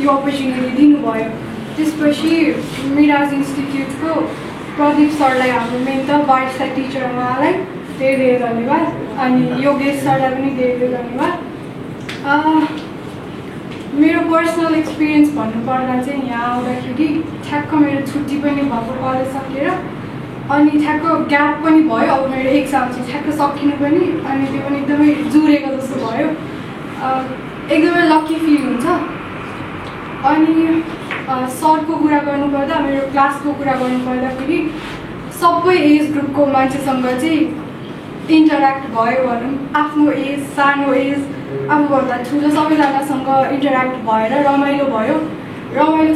यो अपर्च्युनिटी दिनुभयो। त्यसपछि मिराज इन्स्टिट्युटको प्रदीप सरलाई हाम्रो मेन्टर बारिस्ता टिचर उहाँलाई धेरै धेरै धन्यवाद, अनि योगेश सरलाई पनि धेरै धेरै धन्यवाद। मेरो पर्सनल एक्सपिरियन्स भन्नुपर्दा चाहिँ यहाँ आउँदाखेरि ठ्याक्क मेरो छुट्टी पनि भएको कलेज सकेर, अनि ठ्याक्क ग्याप पनि भयो। अब मेरो एक्जाम चाहिँ ठ्याक्क सकिनु पनि, अनि त्यो पनि एकदमै जुरेको जस्तो भयो। एकदमै लकी फिल हुन्छ। अनि सरको कुरा गर्नुपर्दा, मेरो क्लासको कुरा गर्नुपर्दाखेरि सबै एज ग्रुपको मान्छेसँग चाहिँ इन्टरेक्ट भयो भनौँ। आफ्नो एज, सानो एज, आफूभन्दा ठुलो सबैजनासँग इन्टरेक्ट भएर रमाइलो भयो। रमाइलो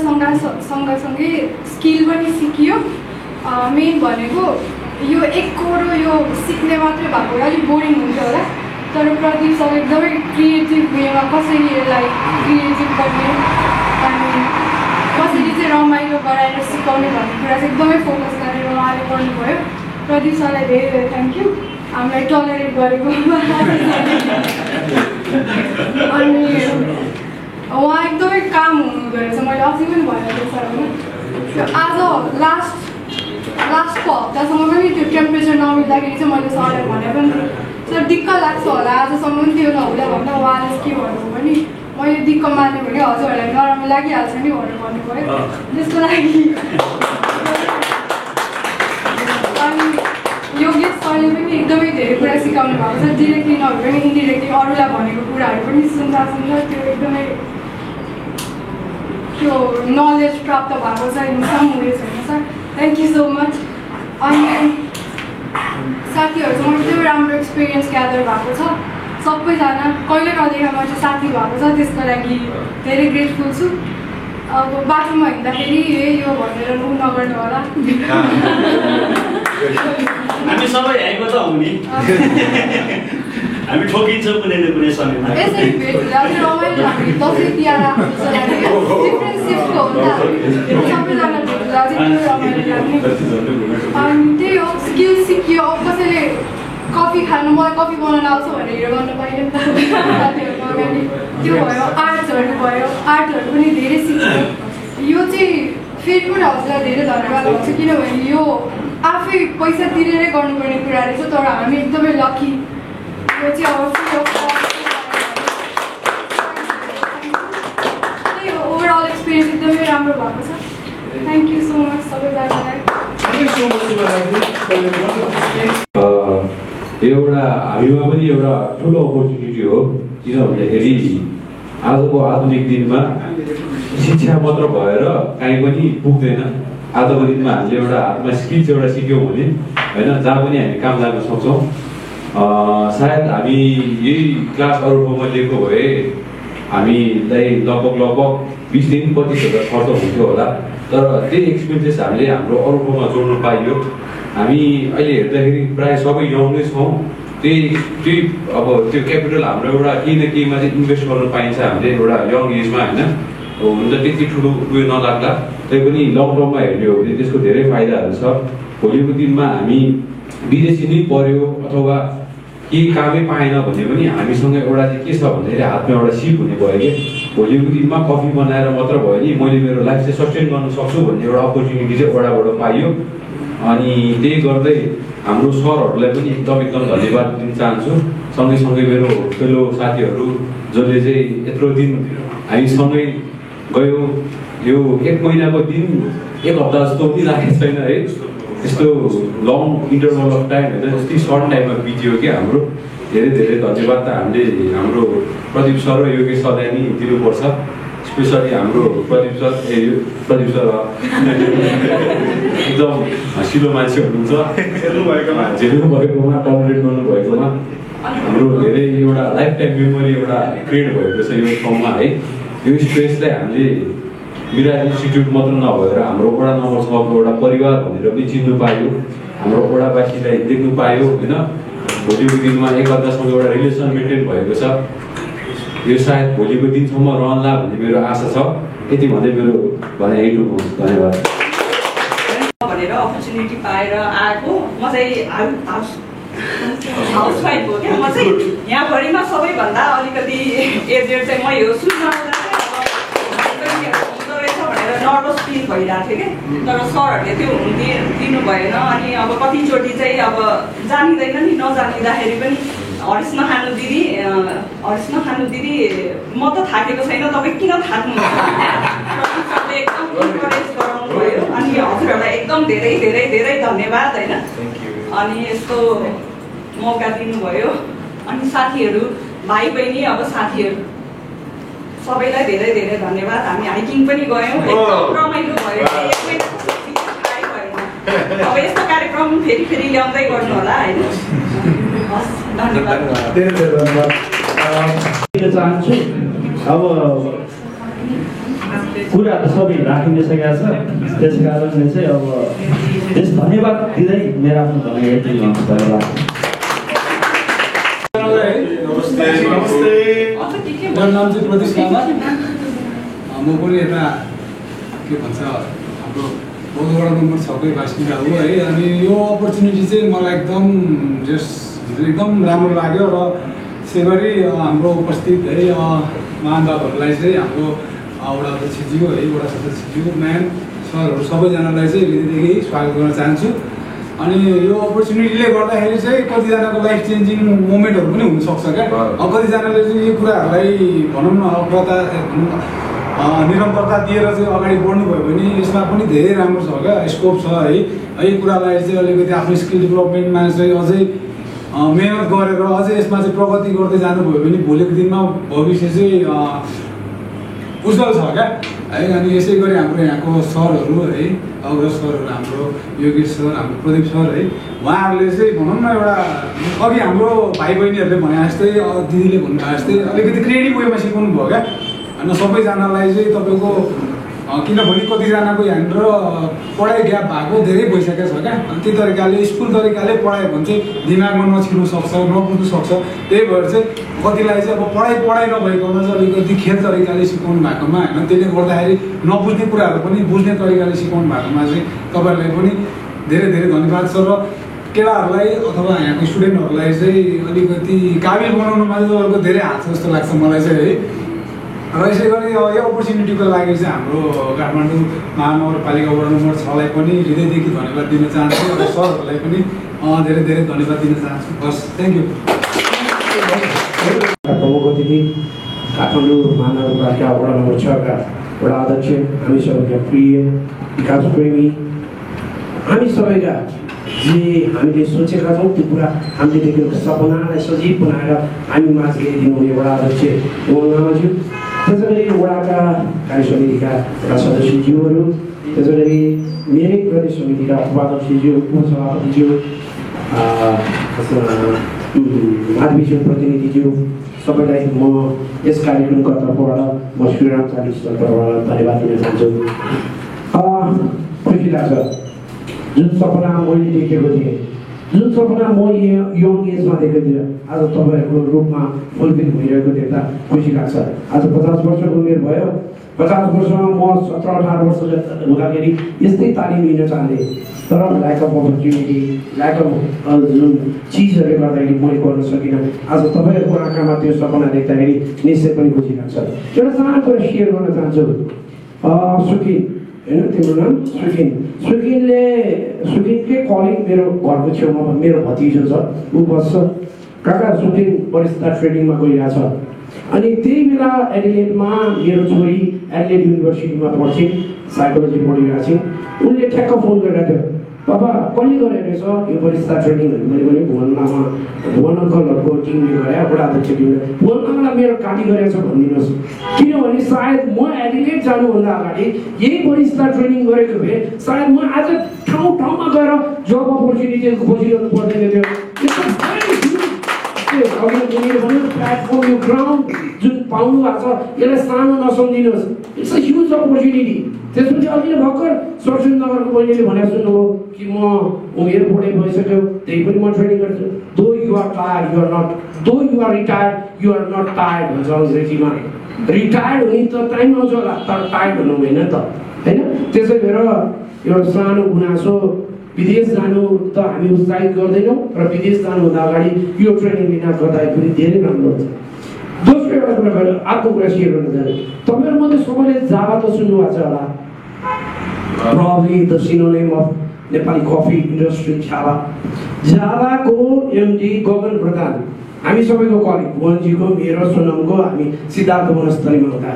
सँगसँगै स्किल पनि सिकियो। मेन भनेको यो एक कोरो यो सिक्ने मात्रै भएको अलिक बोरिङ हुन्थ्यो होला, तर प्रदीप सर एकदमै क्रिएटिभ वेमा कसरी यसलाई क्रिएटिभ गर्ने अनि कसरी चाहिँ रमाइलो गराएर सिकाउने भन्ने कुरा चाहिँ एकदमै फोकस गरेर उहाँले गर्नुभयो। प्रदीप सरलाई धेरै धेरै थ्याङ्क यू हामीलाई टलरेट गरेको। अनि उहाँ एकदमै काम हुनुहुँदो रहेछ, मैले अझै पनि भनेको सर होइन। आज लास्टको हप्तासम्म पनि त्यो टेम्परेचर नमिल्दाखेरि चाहिँ मैले सरलाई भने पनि सर दिक्क लाग्छ होला आजसम्म पनि त्यो नहुँदा भन्दा उहाँले के भन्नु भने मैले दिक्क मान्यो भने हजुरहरूलाई नराम्रो लागिहाल्छ नि भनेर भन्नुभयो। त्यसको लागि अनि योगेश सरले पनि एकदमै धेरै कुरा सिकाउनु भएको छ, डिरेक्टली नभए पनि इन्डिरेक्टली अरूलाई भनेको कुराहरू पनि सुन्दा त्यो एकदमै त्यो नलेज प्राप्त भएको छ इन सम वेज होइन sir. Thank you so much. अनि साथीहरूसँग एकदमै राम्रो एक्सपिरियन्स ग्यादर भएको छ सबैजना, कहिले कहिलेकामा चाहिँ साथी भएको छ, त्यसको लागि धेरै ग्रेटफुल छु। अब बाटोमा हिँड्दाखेरि यो भनेर नगर्नु होला। हामी सबै आएको त हुने, हामी ठोकिन्छौँ कुनै न कुनै समयमा। यसरी भेट हुँदा चाहिँ रमाइलो लाग्यो, दसैँ तिहार आएको जस्तो लाग्यो। डिफ्रेन्ट सिफ्टको हुँदा सबैजना भेट हुँदा चाहिँ त्यो रमाइलो लाग्ने। अनि त्यही हो, स्किल सिकियो। अब कसैले कफी खानु, मलाई कफी बनाउन आउँछ भनेर हिँड गर्नु पाइयो नि त साथीहरूको अगाडि। त्यो भयो, आर्ट्सहरू भयो, आर्टहरू पनि धेरै सिक्यो। यो चाहिँ फेरि पनि हजुरलाई धेरै धन्यवाद हुन्छ, किनभने यो आफै पैसा तिरेरै गर्नुपर्ने कुरा रहेछ, तर हामी एकदमै लकी। यो चाहिँ अब त्यही हो, ओभरअल एक्सपिरियन्स एकदमै राम्रो भएको छ। थ्याङ्क यू सो मच सबैजनालाई। एउटा हामीमा पनि एउटा ठुलो अपर्च्युनिटी हो, किन भन्दाखेरि आजको आधुनिक दिनमा शिक्षा मात्र भएर काहीँ पनि पुग्दैन। आजको दिनमा हामीले एउटा हातमा स्किल्स एउटा सिक्यौँ भने होइन, जहाँ पनि हामी काम लाग्न सक्छौँ। सायद हामी यही क्लास अरू ठाउँमा लिएको भए हामीलाई लगभग 20-25 हजार खर्च हुन्थ्यो होला, तर त्यही एक्सपेन्सेस हामीले हाम्रो अरू ठाउँमा जोड्नु पाइयो। हामी अहिले हेर्दाखेरि प्रायः सबै यङ नै छौँ। त्यही अब त्यो क्यापिटल हाम्रो एउटा केही न केहीमा चाहिँ इन्भेस्ट गर्न पाइन्छ हामीले एउटा यङ एजमा होइन। हुन त त्यति ठुलो उयो नलाग्ला, तैपनि लङ टर्ममा हेर्ने हो भने त्यसको धेरै फाइदाहरू छ। भोलिको दिनमा हामी विदेशी नै पऱ्यो अथवा केही कामै पाएन भने पनि हामीसँग एउटा चाहिँ के छ भन्दाखेरि हातमा एउटा सिप हुने भयो कि भोलिको दिनमा कफी बनाएर मात्र भयो नि मैले मेरो लाइफ चाहिँ सस्टेन गर्न सक्छु भन्ने एउटा अपर्च्युनिटी चाहिँ वडाबाट पाइयो। अनि त्यही गर्दै हाम्रो सरहरूलाई पनि एकदम धन्यवाद दिन चाहन्छु। सँगै मेरो फेलो साथीहरू जसले चाहिँ यत्रो दिन हामीसँगै गयो, यो 1 महिनाको दिन 1 हप्ता जस्तो पनि लागेको छैन है, यस्तो लङ इन्टरभल अफ टाइम होइन, यति सर्ट टाइममा बित्यो कि हाम्रो। धेरै धेरै धन्यवाद त हामीले हाम्रो प्रदीप सर र योगेश सरलाई नि दिनुपर्छ। स्पेसली हाम्रो प्रदीप सर एकदम हँसिलो मान्छे हुनुहुन्छ, झेल्नु भएकोमा टलरेट गर्नुभएकोमा हाम्रो धेरै एउटा लाइफ टाइम मेमोरी एउटा क्रिएट भएको छ यो ठाउँमा है। यो स्पेसलाई हामीले मिराज इन्स्टिट्युट मात्र नभएर हाम्रो वडा नम्बर 6 को एउटा परिवार भनेर पनि चिन्नु पायो, हाम्रो वडावासीलाई देख्नु पायो होइन। भोलिको दिनमा एकअर्कासँग एउटा रिलेसन मेन्टेन भएको छ, यो सायद भोलिको दिनसम्म रहला भन्ने मेरो आशा छ। यति भन्दै मेरो भनाइ यही टुङ्गो, धन्यवाद। भनेर अपर्च्युनिटी पाएर आएको म चाहिँ हाउसवाइफ हो क्या। म चाहिँ यहाँभरिमा सबैभन्दा अलिकति एजेड चाहिँ म यो सुन्नु भइरहेको थियो कि तर सरहरूले त्यो दिनु भएन अनि अब कतिचोटि चाहिँ अब जानिँदैन नि नजानिँदाखेरि पनि हरिस नखानु दिदी म त थाकेको छैन तपाईँ किन थाक्नुहुन्छ सरले एकदम इन्करेज गराउनु भयो अनि हजुरहरूलाई एकदम धेरै धेरै धेरै धन्यवाद होइन अनि यस्तो मौका दिनुभयो अनि साथीहरू भाइ बहिनी अब साथीहरू सबैलाई धेरै धेरै धन्यवाद हामी हाइकिङ पनि गयौँ एकदम रमाइलो भयो अब यस्तो कार्यक्रम फेरि फेरि ल्याउँदै गर्नु होला होइन हस् धन्यवाद चाहन्छु अब कुरा त सबै राखिसकेका छ त्यस कारणले चाहिँ अब त्यस धन्यवाद दिँदै मेरो आफ्नो भनाइ यति लान्छु धन्यवाद नमस्ते मेरो नाम चाहिँ प्रतीश लामा म पनि यता के भन्छ हाम्रो बौद्धवडा नम्बर 6 कै बासिन्दा हो है अनि यो अपर्च्युनिटी चाहिँ मलाई एकदम राम्रो लाग्यो र त्यसै गरी हाम्रो उपस्थित है महान बाबुहरूलाई चाहिँ हाम्रो वडा अध्यक्षज्यू है वडा सदस्यज्यू म्याम सरहरू सबैजनालाई चाहिँ हृदयदेखि स्वागत गर्न चाहन्छु अनि यो अपर्च्युनिटीले गर्दाखेरि चाहिँ कतिजनाको लाइफ चेन्जिङ मोमेन्टहरू पनि हुनसक्छ क्या कतिजनाले चाहिँ यो कुराहरूलाई भनौँ न अग्रता निरन्तरता दिएर चाहिँ अगाडि बढ्नुभयो भने यसमा पनि धेरै राम्रो छ क्या स्कोप छ है यो कुरालाई चाहिँ अलिकति आफ्नो स्किल डेभलपमेन्टमा चाहिँ अझै मेहनत गरेर अझै यसमा चाहिँ प्रगति गर्दै जानुभयो भने भोलिको दिनमा भविष्य चाहिँ उज्जवल छ क्या है अनि यसै गरी हाम्रो यहाँको सरहरू है अग्रज सरहरू हाम्रो योगेश सर हाम्रो प्रदीप सर है उहाँहरूले चाहिँ भनौँ न एउटा अघि हाम्रो भाइ बहिनीहरूले भने जस्तै दिदीले भन्नुभयो जस्तै अलिकति क्रिएटिभ वेमा सिकाउनु भयो क्या होइन सबैजनालाई चाहिँ तपाईँको किनभने कतिजनाको यहाँनिर पढाइ ग्याप भएको धेरै भइसकेको छ क्या अनि त्यही तरिकाले स्कुल तरिकाले पढायो भने चाहिँ दिमागमा नछिर्नु सक्छ नबुझ्नु सक्छ त्यही भएर चाहिँ कतिलाई चाहिँ अब पढाइ नभएकोमा चाहिँ अलिकति खेल तरिकाले सिकाउनु भएकोमा होइन त्यसले गर्दाखेरि नबुझ्ने कुराहरू पनि बुझ्ने तरिकाले सिकाउनु भएकोमा चाहिँ तपाईँहरूलाई पनि धेरै धेरै धन्यवाद छ र केटाहरूलाई अथवा यहाँको स्टुडेन्टहरूलाई चाहिँ अलिकति काबिल बनाउनुमा चाहिँ तपाईँको धेरै हात छ जस्तो लाग्छ मलाई चाहिँ है र यसै गरी यो अपर्च्युनिटीको लागि चाहिँ हाम्रो काठमाडौँ महानगरपालिका वडा नम्बर 6 लाई पनि हृदयदेखि धन्यवाद दिन चाहन्छु र सरहरूलाई पनि धेरै धेरै धन्यवाद दिन चाहन्छु बस थ्याङ्क यू प्रमुख अतिथि काठमाडौँ महानगरपालिका वडा नम्बर 6 का वडा अध्यक्ष हामी सबैका प्रिय विकास प्रेमी हामी सबैका जे हामीले सोचेका छौँ त्यो कुरा हामीले देखेको सपनालाई सजीव बनाएर हामी माझ ल्याइदिनुहुने वडा अध्यक्ष लामाज्यू त्यसै गरी वडाका कार्य समितिका वडा सदस्यज्यूहरू त्यसै गरी मेरै प्रदेश समितिका उपाध्यक्षज्यू उपसभापतिज्यू महाधिवेशन प्रतिनिधिज्यू सबैलाई म यस कार्यक्रमको तर्फबाट म श्रीराम चालिस तर्फबाट धन्यवाद दिन चाहन्छु खुसी लाग्छ जुन सपना मैले देखेको थिएँ जुन सपना म यङ एजमा देखेको थिएँ आज तपाईँहरूको रूपमा फुलफिल भइरहेको देख्दा खुसी लाग्छ आज 50 वर्षको उमेर भयो 50 वर्षमा म 17-18 वर्ष हुँदाखेरि यस्तै तालिम लिन चाहन्थेँ तर lack of opportunity lack of जुन चिजहरूले गर्दाखेरि मैले गर्न सकिनँ आज तपाईँहरूको आँखामा त्यो सपना देख्दाखेरि निश्चय पनि खुसी लाग्छ एउटा सानो कुरा सेयर गर्न चाहन्छु सुकिन होइन तिम्रो नाम सुकिनकै कलिग मेरो घरको छेउमा मेरो भतिजो छ ऊ बस्छ काका सुकिन वरिष्ठ ट्रेडिङमा गइरहेछ अनि त्यही बेला एडिलेडमा मेरो छोरी एडिलेड युनिभर्सिटीमा पढ्छिन् साइकोलोजी पढिरहेको छिन् उनले ठ्याक्क फोन गरेको थियो पापा कसले गरेको रहेछ यो वरिष्ठ ट्रेडिङहरू मैले पनि भुवन अङ्कलहरूको टिमले गरे वडा अध्यक्ष टिमले भुवन आमालाई मेरो काटी गरेको छ भनिदिनुहोस् किनभने सायद म एडिलेड जानुभन्दा अगाडि यही वरिष्ठ ट्रेनिङ गरेको भए सायद म आज ठाउँमा गएर जब अपर्च्युनिटीहरू खोजिरहनु पर्दैन थियो प्लेटफर्म यो ग्राउन्ड जुन पाउनु भएको छ यसलाई सानो नसम्झिनुहोस् इट्स अ ह्युज अपर्च्युनिटी त्यसपछि अघि भर्खर सरसिंहनगरको बहिनीले भनेको सुन्नुभयो कि म उमेर बढे भइसक्यो त्यही पनि म ट्रेनिङ गर्छु though you are tired you are not though you are retired you are not tired भन्छ अङ्ग्रेजीमा रिटायर्ड हुने त टाइम आउँछ होला तर टायर्ड हुनु होइन त होइन त्यसै भएर एउटा सानो गुनासो विदेश जानु त हामी उत्साहित गर्दैनौँ र विदेश जानुभन्दा अगाडि यो ट्रेनिङ लिन गर्दाखेरि धेरै राम्रो हुन्छ दोस्रो एउटा कुरा अर्को कुरा सेयर गर्न चाहन्छु तपाईँहरू मध्ये सबैले जावा त सुन्नुभएको छ होला probably the synonym of Nepali coffee industry, Java. Java-को MD Gagan प्रधान, हामी सबैको कलिग, मोहनजीको, मेरो, सोनमको, हामी सिद्धार्थ वनस्थलीमा हुँदा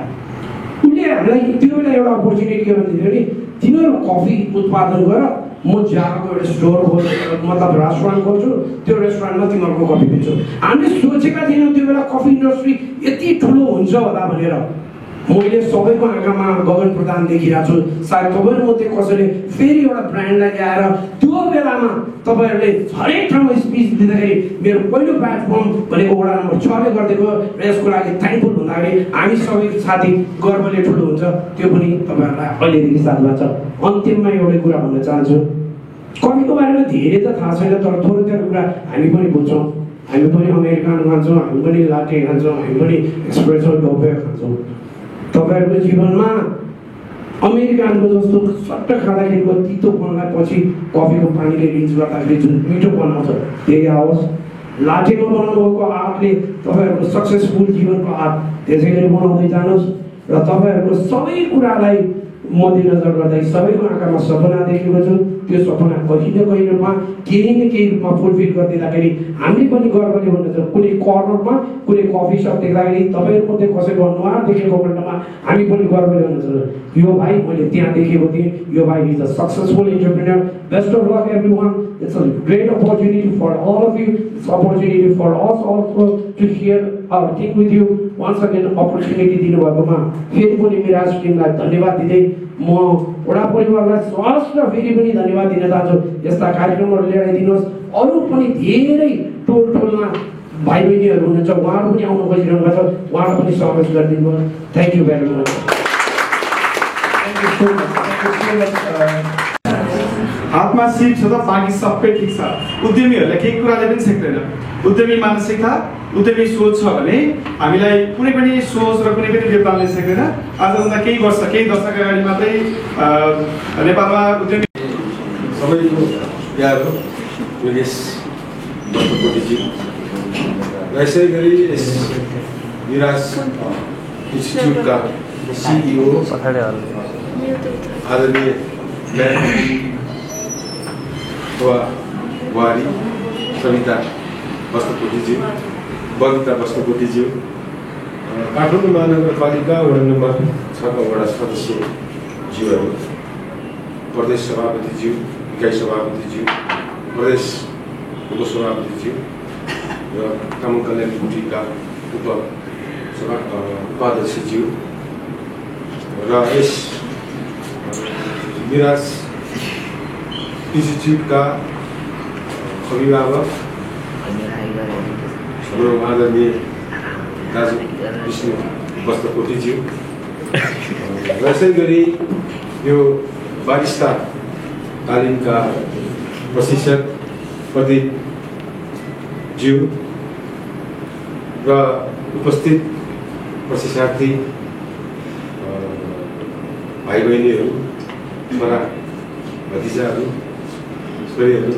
उनले हामीलाई त्यो बेला एउटा अपर्च्युनिटी के भन्दिन्थ्यो नि, तिनीहरू कफी उत्पादन गर, म जाभाको एउटा स्टोर खोल्छु, मतलब रेस्टुरेन्ट खोल्छु, त्यो रेस्टुरेन्टमा तिमीहरूको कफी बेच्छु। हामीले सोचेका थिएनौँ त्यो बेला कफी इन्डस्ट्री यति ठुलो हुन्छ होला भनेर। मैले सबैको आँखामा गगन प्रधान देखिरहेको छु। सायद तपाईँहरूमध्ये कसैले फेरि एउटा ब्रान्डलाई ल्याएर त्यो बेलामा तपाईँहरूले हरेक ठाउँमा स्पिच दिँदाखेरि मेरो पहिलो प्लेटफर्म भनेको वडा नम्बर 6 ले गरिदिएको र यसको लागि थ्याङ्कफुल भन्दाखेरि हामी सबै साथी गर्वले ठुलो हुन्छ, त्यो पनि तपाईँहरूलाई अहिलेदेखि साथमा छ। अन्तिममा एउटै कुरा भन्न चाहन्छु, कफीको बारेमा धेरै त थाहा छैन, तर थोरै थोरै कुरा हामी पनि बुझ्छौँ। हामी पनि अमेरिकन खान्छौँ, हामी पनि लाटे खान्छौँ, हामी पनि एस्प्रेसो डोपे खान्छौँ। तपाईँहरूको जीवनमा अमेरिकनको जस्तो सट्ट खाँदाखेरिको तितोपनलाई पछि कफीको पानीले रिन्च गर्दाखेरि जुन मिठो बनाउँछ त्यही आओस्। लाटेमा बनाउनु भएको आर्टले तपाईँहरूको सक्सेसफुल जीवनको आर्ट त्यसै गरी बनाउँदै जानुहोस् र तपाईँहरूको सबै कुरालाई मध्यनजर गर्दै सबैको आँखामा सपना देखेको छु। त्यो सपना कहीँ न कहीँ रूपमा केही न केही रूपमा फुलफिल गरिदिँदाखेरि हामीले पनि गर्वले भन्छ। कुनै कर्नरमा कुनै कफी सप देख्दाखेरि तपाईँहरूमध्ये कसैको अनुहार देखेको खण्डमा हामी पनि गर्वले भन्छ, यो भाइ मैले त्यहाँ देखेको थिएँ, यो भाइ is a successful entrepreneur. Best of lock everyone. It's a great opportunity for all of you. It's an opportunity for us also to hear our thing with you. Once again, opportunity दिनुभएकोमा फेरि पनि mirage टिमलाई धन्यवाद दिँदै म वडा परिवारलाई सहर्ष फेरि पनि धन्यवाद दिन चाहन्छु। यस्ता कार्यक्रमहरू ल्याएर दिनुहोस्। अरू पनि धेरै टोलमा भाइ बहिनीहरू हुनुहुन्छ, उहाँहरू पनि आउनु खोजिरहनु भएको छ, उहाँहरू पनि समावेश गरिदिनु भयो। Thank you very much. हातमा सिप छ त बाँकी सबै ठिक छ। उद्यमीहरूलाई केही कुराले पनि छेक्दैन। उद्यमी मानसिकता, उद्यमी सोच छ भने हामीलाई कुनै पनि सोच र कुनै पनि व्यापारले छेक्दैन। आजभन्दा केही वर्ष, केही दशक अगाडि मात्रै नेपालमा उद्यमी सबैको प्यार हो योगेश बस्कोटीजी र यसै गरी यस विराज इन्स्टिट्युटका सिइओ आदरणीय बुहारी सविता बस्कोटीज्यू, बबिता बस्कोटीज्यू, काठमाडौँ महानगरपालिका वडा नम्बर 6 का वडा सदस्यज्यूहरू, प्रदेश सभापतिज्यू, इकाइ सभापतिज्यू, प्रदेश उपसभापतिज्यू र कानुन कल्याण गुठीका उपाध्यक्षज्यू र यस मिराज इन्स्टिट्युटका अभिभावक हाम्रो आदरणीय दाजु विष्णु बस्कोटीज्यू र यसै गरी यो बारिस्ता तालिमका प्रशिक्षक प्रदीपज्यू र उपस्थित प्रशिक्षार्थी भाइ बहिनीहरू, छोरा भतिजाहरू, छोरीहरू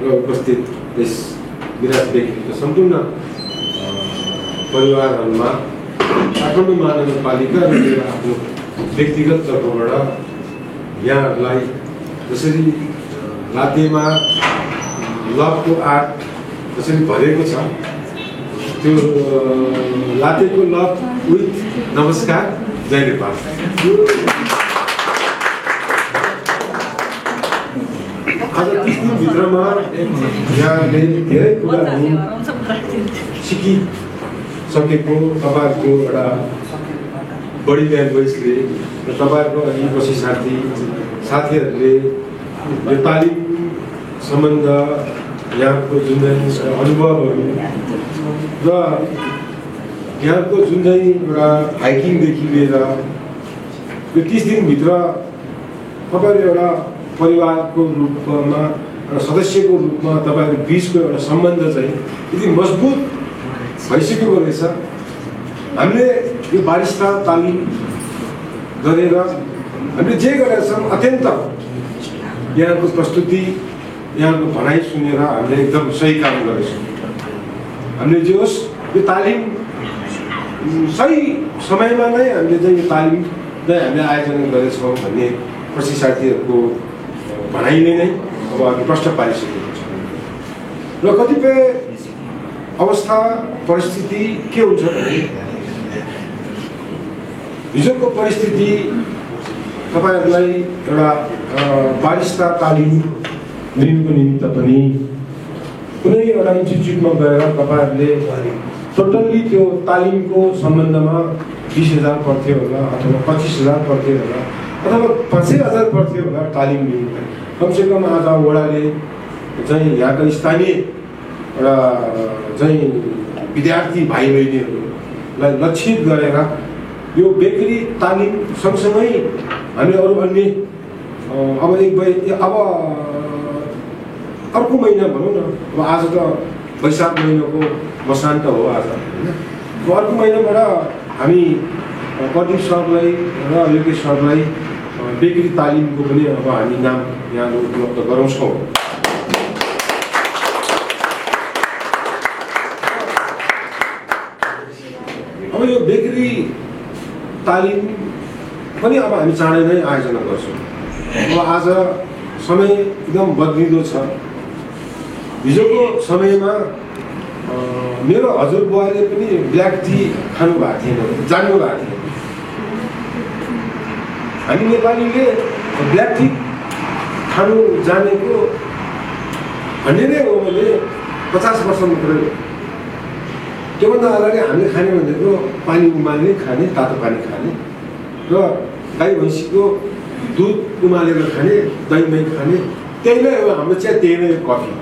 र उपस्थित यस विराज बेकरीका सम्पूर्ण परिवारहरूमा काठमाडौँ महानगरपालिका र मेरो आफ्नो व्यक्तिगत तर्फबाट यहाँहरूलाई जसरी लातेमा लभको आर्ट जसरी भरेको छ, त्यो लातेको लभ विथ नमस्कार, जय नेपाल। आज 30 दिनभित्रमा यहाँले धेरै कुराहरू सिकिसकेको तपाईँहरूको एउटा बडी ल्याङ्ग्वेजले र तपाईँहरूको अनि प्रशिक्षार्थी साथीहरूले नेपाली सम्बन्ध, यहाँको जुन चाहिँ अनुभवहरू र यहाँको जुन चाहिँ एउटा हाइकिङदेखि लिएर यो 30 दिनभित्र तपाईँहरू एउटा परिवारको रूपमा र सदस्यको रूपमा तपाईँहरू बिचको एउटा सम्बन्ध चाहिँ यति मजबुत भइसकेको रहेछ। हामीले यो बारिस्ता तालिम गरेर हामीले जे गरेका छौँ अत्यन्त यहाँको प्रस्तुति, यहाँको भनाइ सुनेर हामीले एकदम सही काम गरेछौँ। हामीले जे होस् यो तालिम सही समयमा नै हामीले चाहिँ यो तालिम चाहिँ हामीले आयोजना गरेछौँ भन्ने प्रशिक्षार्थीहरूको भनाइले नै अब अघि प्रश्न पारिसकेको छ र कतिपय अवस्था परिस्थिति के हुन्छ भने हिजोको परिस्थिति तपाईहरुलाई एउटा बारिस्ता तालिम लिनुको निमित्त पनि कुनै एउटा इन्स्टिट्युटमा गएर तपाईहरुले टोटल्ली त्यो तालिमको सम्बन्धमा 20,000 पर्थ्यो होला अथवा 25,000 पर्थ्यो होला अथवा 5,000 पर्थ्यो होला तालिम लिनु कमसेकम आज वडाले चाहिँ यहाँका स्थानीय एउटा चाहिँ विद्यार्थी भाइ बहिनीहरूलाई लक्षित गरेर यो बेकरी तालिम सँगसँगै हामी अरू अन्य अब अर्को महिना भनौँ न अब आज त वैशाख महिनाको मसान्त हो आज होइन अर्को महिनाबाट हामी प्रदीप सरलाई र योगेश सरलाई बेकरी तालिमको पनि अब हामी नाम यहाँ उपलब्ध गराउँछौँ अब यो बेकरी तालिम पनि अब हामी चाँडै नै आयोजना गर्छौँ अब आज समय एकदम बदलिँदो छ हिजोको समयमा मेरो हजुरबुवाले पनि ब्ल्याक टी खानु भएको थिएन जान्नु भएको थिएन हामी नेपालीले ब्ल्याक टी खानु जानेको भन्ने नै हो भने 50 वर्ष मात्रै हो त्योभन्दा अगाडि हामीले खाने भनेको पानी उमाल्ने खाने तातो पानी खाने र गाई भैँसीको दुध उमालेर खाने दही मही खाने त्यही नै हो हाम्रो चिया त्यही नै कफी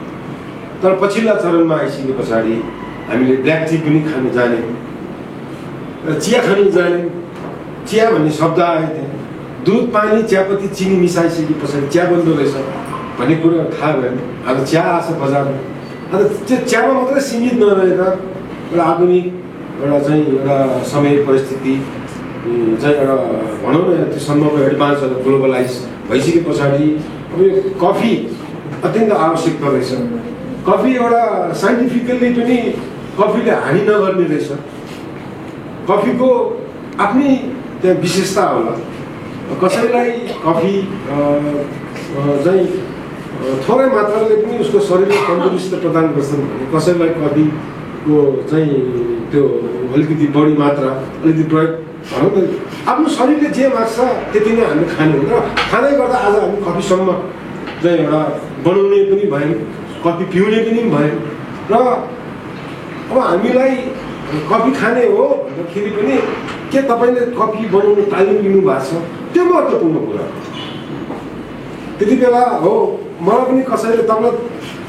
तर पछिल्ला चरणमा आइसके पछाडि हामीले ब्ल्याक टी पनि खानु जाने र चिया खानु जाने चिया भन्ने शब्द आयो त्यहाँ दुध पानी चियापत्ती चिनी मिसाइसके पछाडि चिया बन्दो रहेछ भन्ने कुरो थाहा भयो आज चिया आछ बजारमा अन्त त्यो चियामा मात्रै सीमित नरहेर एउटा आधुनिक एउटा चाहिँ एउटा समय परिस्थिति चाहिँ एउटा भनौँ न त्यो सम्भव एडभान्स ग्लोबलाइज भइसके पछाडि अब यो कफी अत्यन्त आवश्यकता रहेछ कफी एउटा साइन्टिफिकल्ली पनि कफीले हानि नगर्ने रहेछ कफीको आफ्नै त्यहाँ विशेषता होला कसैलाई कफी चाहिँ थोरै मात्राले पनि उसको शरीरले तन्दुरुस्त प्रदान गर्छन् भने कसैलाई कफीको चाहिँ त्यो अलिकति बढी मात्रा अलिकति प्रयोग भनौँ न आफ्नो शरीरले जे माग्छ त्यति नै हामी खाने हो र खाँदै गर्दा आज हामी कफीसम्म चाहिँ एउटा बनाउने पनि भयौँ कफी पिउने पनि भयौँ र अब हामीलाई कफी खाने हो भन्दाखेरि पनि के तपाईँले कफी बनाउने तालिम लिनु भएको छ त्यो महत्त्वपूर्ण कुरा त्यति बेला हो मलाई पनि कसैले तपाईँलाई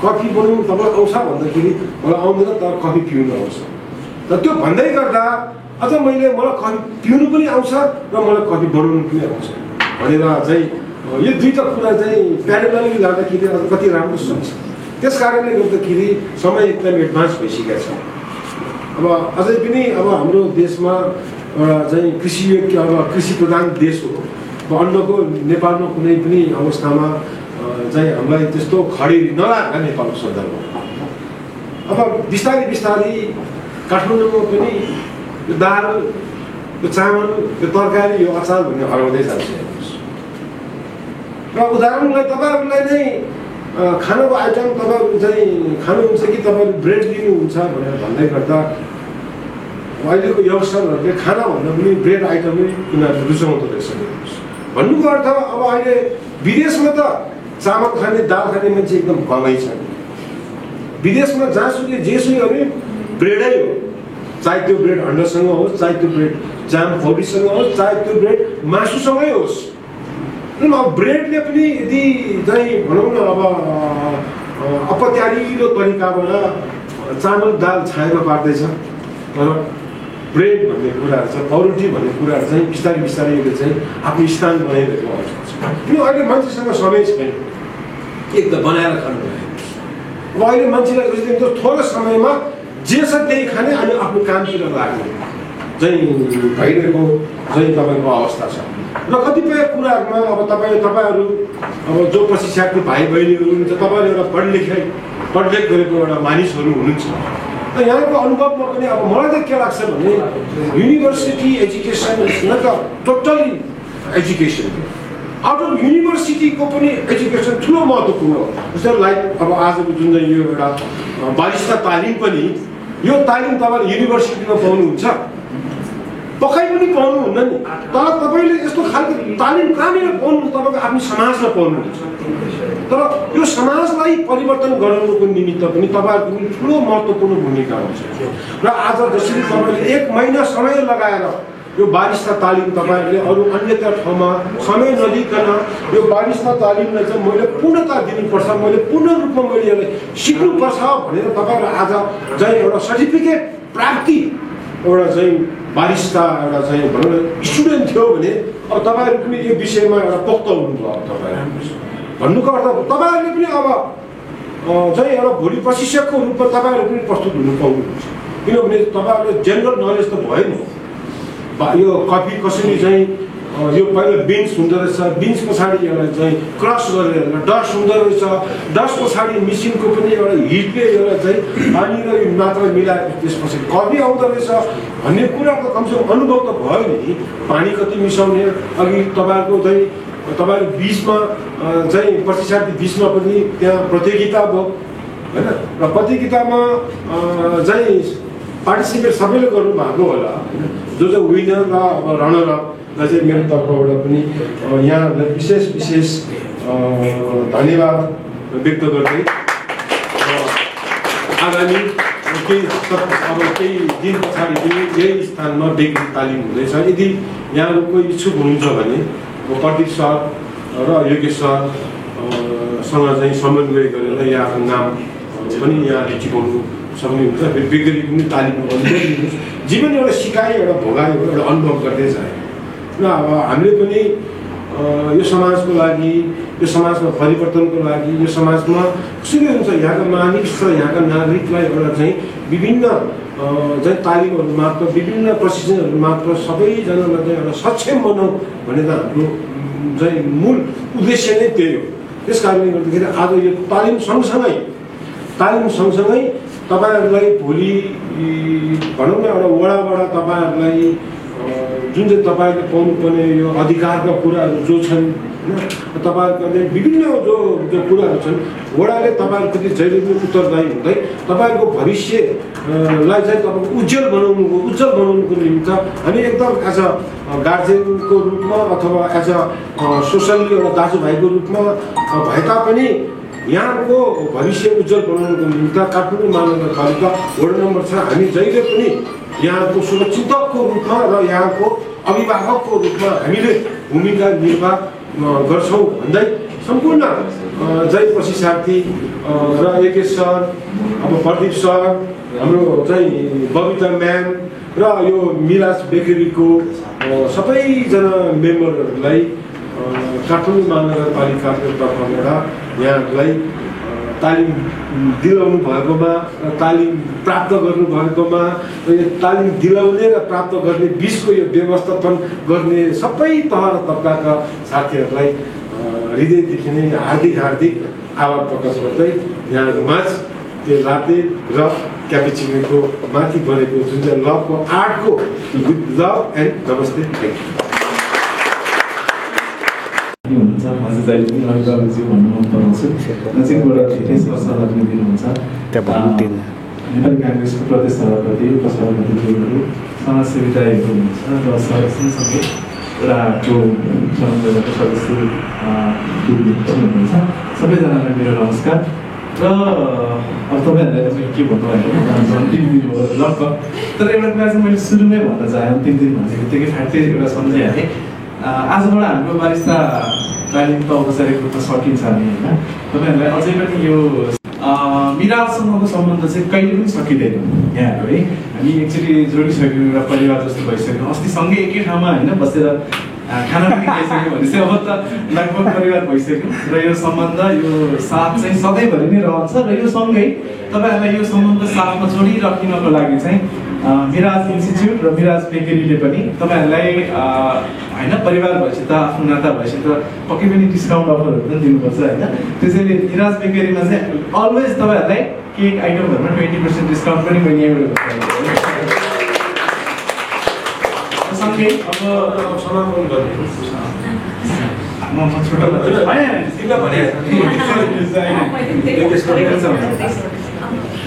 कफी बनाउनु तपाईँलाई आउँछ भन्दाखेरि मलाई आउँदैन तर कफी पिउनु आउँछ र त्यो भन्दै गर्दा अझ मैले मलाई कफी पिउनु पनि आउँछ र मलाई कफी बनाउनु पनि आउँछ भनेर चाहिँ यो दुईवटा कुरा चाहिँ प्यारेलली लाग्दाखेरि अझ कति राम्रो सुन्छ त्यस कारणले गर्दाखेरि समय एकदम एडभान्स भइसकेको छ अब अझै पनि अब हाम्रो देशमा एउटा चाहिँ कृषियोग्य अब कृषि प्रधान देश हो अब अन्नको नेपालमा कुनै पनि अवस्थामा चाहिँ हामीलाई त्यस्तो खडेरी नलाग्ला नेपालको सन्दर्भमा अब बिस्तारै बिस्तारै काठमाडौँमा पनि यो दाल यो चामल यो तरकारी यो अचार भन्ने हराउँदै जान्छ र उदाहरणलाई तपाईँहरूलाई नै खानाको आइटम तपाईँहरू चाहिँ खानुहुन्छ कि तपाईँहरू ब्रेड लिनुहुन्छ भनेर भन्दै गर्दा अहिलेको यङ्गस्टरहरूले खाना भन्दा पनि ब्रेड आइटमै उनीहरूले रुचाउँदो रहेछ भन्नुको अर्थ अब अहिले विदेशमा त चामल खाने दाल खाने मान्छे एकदम कमै छ विदेशमा जहाँसुकै जेसुकै भने ब्रेडै हो चाहे त्यो ब्रेड अन्डासँग होस् चाहे त्यो ब्रेड जाम फौरीसँग होस् चाहे त्यो ब्रेड मासुसँगै होस् अब ब्रेडले पनि यदि चाहिँ भनौँ न अब अपत्यारिलो तरिकाबाट चामल दाल छाएर पार्दैछ तर ब्रेड भन्ने कुराहरू छ पाउरोटी भन्ने कुराहरू चाहिँ बिस्तारै बिस्तारै यसले चाहिँ आफ्नो स्थान बनाइरहेको अवस्था छ किन अहिले मान्छेसँग समय छैन एक त बनाएर खानु अब अहिले मान्छेलाई जस्तो थोरै समयमा जे छ त्यही खाने अनि आफ्नो कामतिर लाग्ने चाहिँ भइरहेको चाहिँ तपाईँको अवस्था छ र कतिपय कुराहरूमा अब तपाईँहरू अब जो प्रशिक्षार्थी भाइ बहिनीहरू हुनुहुन्छ तपाईँहरू एउटा पढलेख गरेको एउटा मानिसहरू हुनुहुन्छ र यहाँको अनुभवमा पनि अब मलाई चाहिँ के लाग्छ भने university education is not a totally education out of युनिभर्सिटीको पनि एजुकेसन ठुलो महत्त्वपूर्ण हो। जस्तै लाइक अब आजको जुन चाहिँ यो एउटा बारिस्ता तालिम पनि, यो तालिम तपाईँले युनिभर्सिटीमा पाउनुहुन्छ, पक्कै पनि पाउनुहुन्न नि। तर तपाईँले यस्तो खालको तालिम कहाँनिर पाउनुहुन्छ? तपाईँको आफ्नो समाजमा पाउनुहुन्छ। तर यो समाजलाई परिवर्तन गराउनुको निमित्त पनि तपाईँहरूको पनि ठुलो महत्त्वपूर्ण भूमिका हुन्छ। र आज जसरी तपाईँले 1 महिना समय लगाएर यो बारिस्ता तालिम तपाईँहरूले अरू अन्यत्र ठाउँमा समय नदिकन यो बारिस्ता तालिमलाई चाहिँ मैले पूर्णता दिनुपर्छ, मैले पूर्ण रूपमा मैले यसलाई सिक्नुपर्छ भनेर तपाईँहरू आज चाहिँ एउटा सर्टिफिकेट प्राप्ति एउटा चाहिँ बारिस्ता एउटा चाहिँ भनौँ न स्टुडेन्ट थियो भने अब तपाईँहरू पनि यो विषयमा एउटा पोख्त हुनुभयो। अब तपाईँहरू भन्नुको अर्थ तपाईँहरूले पनि अब चाहिँ एउटा भोलि प्रशिक्षकको रूपमा तपाईँहरू पनि प्रस्तुत हुनु पाउनुहुन्छ। किनभने तपाईँहरूले जेनरल नलेज त भयो नि। यो कफी कसरी चाहिँ यो पहिला बिन्स हुँदो रहेछ, बिन्स पछाडि एउटा चाहिँ क्रस गरेर डस्ट हुँदो रहेछ, डस्ट पछाडि मेसिनको पनि एउटा हिटले एउटा चाहिँ पानी र मात्रा मिलाएर त्यसपछि कफी आउँदो रहेछ भन्ने कुराको कमसेकम अनुभव त भयो नि। पानी कति मिसाउने, अघि तपाईँहरूको चाहिँ तपाईँहरू बिचमा चाहिँ प्रतिशार्थी बिचमा पनि त्यहाँ प्रतियोगिता भयो होइन, र प्रतियोगितामा चाहिँ पार्टिसिपेट सबैले गर्नुभएको होला। जो चाहिँ विनर र अब रनर अपलाई चाहिँ मेरो तर्फबाट पनि यहाँहरूलाई विशेष धन्यवाद व्यक्त गर्दै आगामी केही दिन पछाडि पनि यही स्थानमा बेकरी तालिम हुँदैछ। यदि यहाँहरू कोही इच्छुक हुनुहुन्छ भने प्रदीप सर र योगेश सरसँग चाहिँ समन्वय गरेर यहाँको नाम पनि यहाँले टिकाउनु सक्नुहुन्छ। फेरि बेकरी पनि तालिम गर्नु जीवन एउटा सिकाइ, एउटा भोगाइ, एउटा अनुभव गर्दै जाए। र अब हामीले पनि यो समाजको लागि, यो समाजमा परिवर्तनको लागि, यो समाजमा कसरी हुन्छ यहाँका मानिस र यहाँका नागरिकलाई एउटा चाहिँ विभिन्न चाहिँ तालिमहरू मात्र, विभिन्न प्रशिक्षणहरू मात्र सबैजनालाई चाहिँ एउटा सक्षम बनाऊ भनेर हाम्रो चाहिँ मूल उद्देश्य नै त्यही हो। त्यस कारणले गर्दाखेरि आज यो तालिम सँगसँगै तपाईँहरूलाई भोलि भनौँ न एउटा वडाबाट तपाईँहरूलाई जुन चाहिँ तपाईँहरूले पाउनुपर्ने यो अधिकारका कुराहरू जो छन् होइन, तपाईँहरूले विभिन्न जो कुराहरू छन् वडाले तपाईँहरूप्रति जहिले पनि उत्तरदायी हुँदै तपाईँहरूको भविष्यलाई चाहिँ तपाईँको उज्जवल बनाउनुको निमित्त हामी एकदम एज अ गार्जेनको रूपमा अथवा एज अ सोसल्ली एउटा दाजुभाइको रूपमा भए तापनि यहाँको भविष्य उज्जवल बनाउनुको निमित्त काठमाडौँ महानगरपालिका वडा नम्बर 6 हामी जहिले पनि यहाँको शुभचिन्तकको रूपमा र यहाँको अभिभावकको रूपमा हामीले भूमिका निर्वाह गर्छौँ भन्दै सम्पूर्ण जय प्रशिक्षार्थी र योगेश सर, अब प्रदीप सर, हाम्रो चाहिँ बबिता म्याम र यो मिराज बेकरीको सबैजना मेम्बरहरूलाई काठमाडौँ महानगरपालिकाको तर्फबाट यहाँहरूलाई तालिम दिलाउनु भएकोमा, तालिम प्राप्त गर्नुभएकोमा, र यो तालिम दिलाउने र प्राप्त गर्ने बिचको यो व्यवस्थापन गर्ने सबै तह र तबकाका साथीहरूलाई हृदयदेखि नै हार्दिक आभार प्रकाश गर्दै यहाँको माझ त्यो लाते र क्यापेचिनोको माथि बनेको जुन चाहिँ लभको आर्टको विथ लभ एन्ड नमस्ते, थ्याङ्क यू। हुनुहुन्छ मैले जहिले पनि अभिभावकज्यू भन्नु मन पराउँछु। नजिकबाट धेरै सरसल्लाह दिनुहुन्छ। नेपाली काङ्ग्रेसको प्रदेश सभापति, उपसभापतिज्यूहरू, समाजसेवी दाइहरू हुनुहुन्छ र सँगसँगै वडाको समन्वयबाट सदस्य हुनुहुन्छ। सबैजनालाई मेरो नमस्कार। र अब तपाईँहरूलाई चाहिँ के भन्नु भयो अन्तिम दिन हो लगभग, तर एउटा कुरा चाहिँ मैले सुरुमै भन्न चाहेँ, अन्तिम दिन भन्ने बित्तिकै फ्याक्टै एउटा सम्झिहालेँ। आजबाट हाम्रो बारिस्ता तालिम त औपचारिक रूपमा सकिन्छ नि होइन। तपाईँहरूलाई अझै पनि यो मिराजसँगको सम्बन्ध चाहिँ कहिले पनि सकिँदैन यहाँहरू है। हामी एक्चुअली जोडिसक्यौँ, एउटा परिवार जस्तो भइसक्यौँ। अस्ति सँगै एकै ठाउँमा होइन बसेर खाना पनि खाइसक्यौँ भनेपछि अब त लगभग परिवार भइसक्यौँ। र यो सम्बन्ध, यो साथ चाहिँ सधैँभरि नै रहन्छ। र यो सँगै तपाईँहरूलाई यो सम्बन्ध साथमा जोडिराख्नको लागि चाहिँ मिराज इन्स्टिच्युट र मिराज बेकरीले पनि तपाईँहरूलाई होइन परिवार भएपछि त आफ्नो नाता भएपछि त पक्कै पनि डिस्काउन्ट अफरहरू पनि दिनुपर्छ होइन। त्यसैले मिराज बेकरीमा चाहिँ अलवेज तपाईँहरूलाई केक आइटमहरूमा 20% डिस्काउन्ट पनि मैले यहाँबाट सँगै अब समापन गर्ने छोटो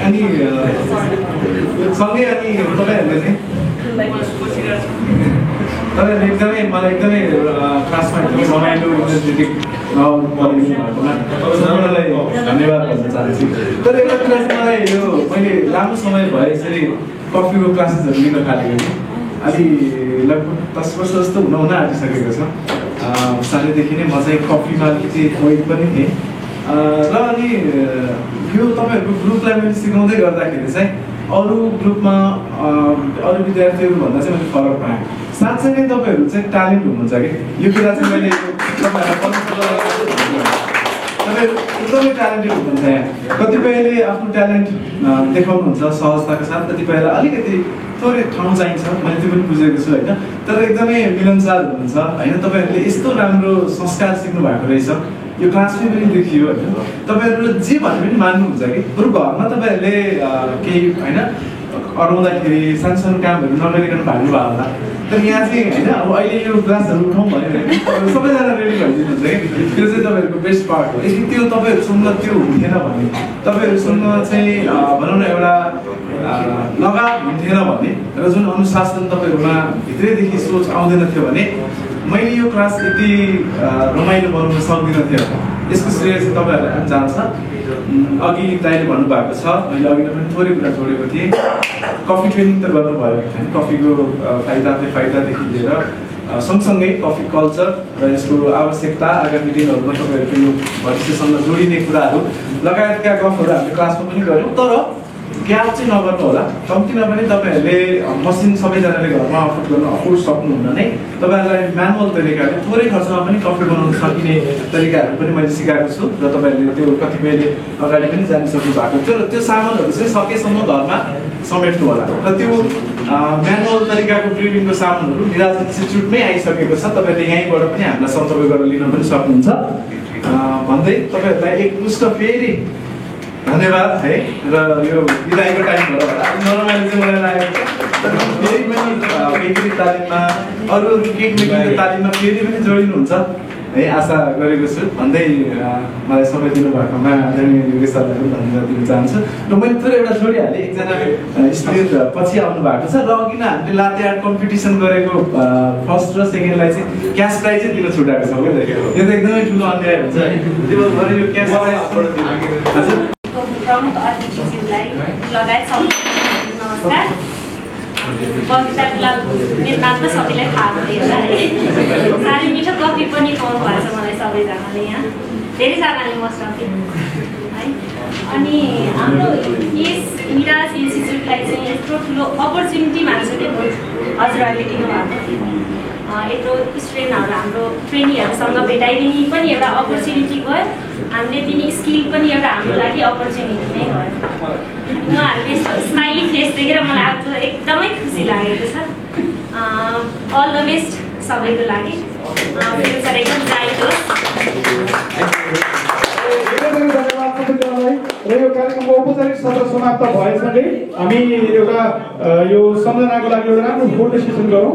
अनि सँगै अनि तपाईँहरूले चाहिँ तपाईँहरूले एकदमै मलाई एकदमै क्लासमा एकदमै रमाइलो इनर्जेटिक सबैलाई धन्यवाद भन्न चाहन्छु। तर एउटा कुरा चाहिँ मलाई यो मैले लामो समय भयो यसरी कफीको क्लासेसहरू लिन थालेको थिएँ। अलि लगभग 10 वर्ष जस्तो हुन आँटिसकेको छ। सानैदेखि नै म चाहिँ कफीमा अलिकति मोहित पनि थिएँ र अनि यो तपाईँहरूको ग्रुपलाई मैले सिकाउँदै गर्दाखेरि चाहिँ अरू ग्रुपमा अरू विद्यार्थीहरूभन्दा चाहिँ मैले फरक पाएँ। साँच्चै नै तपाईँहरू चाहिँ ट्यालेन्ट हुनुहुन्छ कि यो कुरा चाहिँ मैले तपाईँहरू एकदमै ट्यालेन्टेड हुनुहुन्छ यहाँ। कतिपयले आफ्नो ट्यालेन्ट देखाउनुहुन्छ सहजताको साथ, कतिपयलाई अलिकति थोरै ठाउँ चाहिन्छ, मैले त्यो पनि बुझेको छु होइन। तर एकदमै मिलनसार हुनुहुन्छ होइन। तपाईँहरूले यस्तो राम्रो संस्कार सिक्नु भएको रहेछ, यो क्लासमै पनि देखियो होइन। तपाईँहरू जे भने पनि मान्नुहुन्छ कि बरु घरमा तपाईँहरूले केही होइन अराउँदाखेरि सानो सानो कामहरू नगरिकन भाग्नु भयो होला। तर यहाँ चाहिँ होइन अब अहिले यो क्लासहरू उठाउँ भन्यो भने सबैजना रेडी भइदिनुहुन्छ कि त्यो चाहिँ तपाईँहरूको बेस्ट पार्ट हो। यदि त्यो तपाईँहरूसँग त्यो हुन्थेन भने, तपाईँहरूसँग चाहिँ भनौँ न एउटा लगाव हुन्थेन भने र जुन अनुशासन तपाईँहरूमा भित्रैदेखि सोच आउँदैन थियो भने मैले यो क्लास यति रमाइलो बनाउन सक्दिनँ थियो। यसको श्रेय चाहिँ तपाईँहरूलाई पनि जान्छ। अघि दाइले भन्नुभएको छ, मैले अघि पनि थोरै कुरा जोडेको थिएँ। कफी ट्रेनिङ त गर्नुभयो होइन। कफीको फाइदादेखि लिएर सँगसँगै कफी कल्चर र यसको आवश्यकता आगामी दिनहरूमा तपाईँहरूको यो भविष्यसँग जोडिने कुराहरू लगायतका गफहरू हामीले क्लासमा पनि गऱ्यौँ। तर ग्याप चाहिँ नगर्नु होला। कम्ती नभए तपाईँहरूले मसिन सबैजनाले घरमा अफोर्ड गर्न सक्नुहुन्न नै। तपाईँहरूलाई म्यानुअल तरिकाले थोरै खर्चमा पनि कफी बनाउन सकिने तरिकाहरू पनि मैले सिकाएको छु र तपाईँहरूले त्यो कतिपयले अगाडि पनि जानिसक्नु भएको थियो। र त्यो सामानहरू चाहिँ सकेसम्म घरमा समेट्नु होला। र त्यो म्यानुअल तरिकाको ब्रिडिङको सामानहरू मिराज इन्स्टिच्युटमै आइसकेको छ। तपाईँहरूले यहीँबाट पनि हामीलाई सन्तर्क गरेर लिन पनि सक्नुहुन्छ भन्दै तपाईँहरूलाई एकमुष्ट फेरि धन्यवाद है। र यो विदाईको टाइम भयो होला, नरमाइलो चाहिँ मलाई लागेको छ। तर फेरि पनि बेकरी तालिममा अरू केक मेकिङको तालिममा फेरि पनि जोडिनुहुन्छ है आशा गरेको छु भन्दै मलाई समय दिनुभएकोमा आदरणीय योगेश सरलाई पनि धन्यवाद दिन चाहन्छु। र मैले थोरै एउटा जोडिहालेँ। एकजना स्टुडेन्ट पछि आउनु भएको छ र अघि नै हामीले लाते आर्ट कम्पिटिसन गरेको फर्स्ट र सेकेन्डलाई चाहिँ क्यास प्राइज चाहिँ दिन छुटाएको छ क्या। यो त एकदमै ठुलो अन्याय हुन्छ है। त्यो भएर यो क्यास प्राइज हजुर प्रमुख अतिथिज्यूलाई लगायत नमस्कार। कविता गुलाब मेरो नाम त सबैलाई थाहा भयो होला है। साह्रै मिठो कफी पनि खुवाउनु भएको छ मलाई सबैजनाले यहाँ, धेरैजनाले मोस्ट अफ है। अनि हाम्रो यस मिराज इन्स्टिच्युटलाई चाहिँ यत्रो ठुलो अपर्च्युनिटी मान्छ कि हजुरहरूले दिनुभएको थियो। यत्रो स्टुडेन्टहरू हाम्रो ट्रेनीहरूसँग भेटाइदिने पनि एउटा अपर्च्युनिटी भयो। हामीले दिने स्किल पनि एउटा हाम्रो लागि अपर्च्युनिटी नै भयो। उहाँहरूले यस्तो स्माइली फेस देखेर मलाई आज एकदमै खुसी लागेको छ। अल द बेस्ट सबैको लागि। फ्युचर एकदम ब्राइट होस्। र यो कार्यक्रमको औपचारिक सत्र समाप्त भएसँगै हामी एउटा यो सम्झनाको लागि एउटा राम्रो फोटो सेसन गरौँ।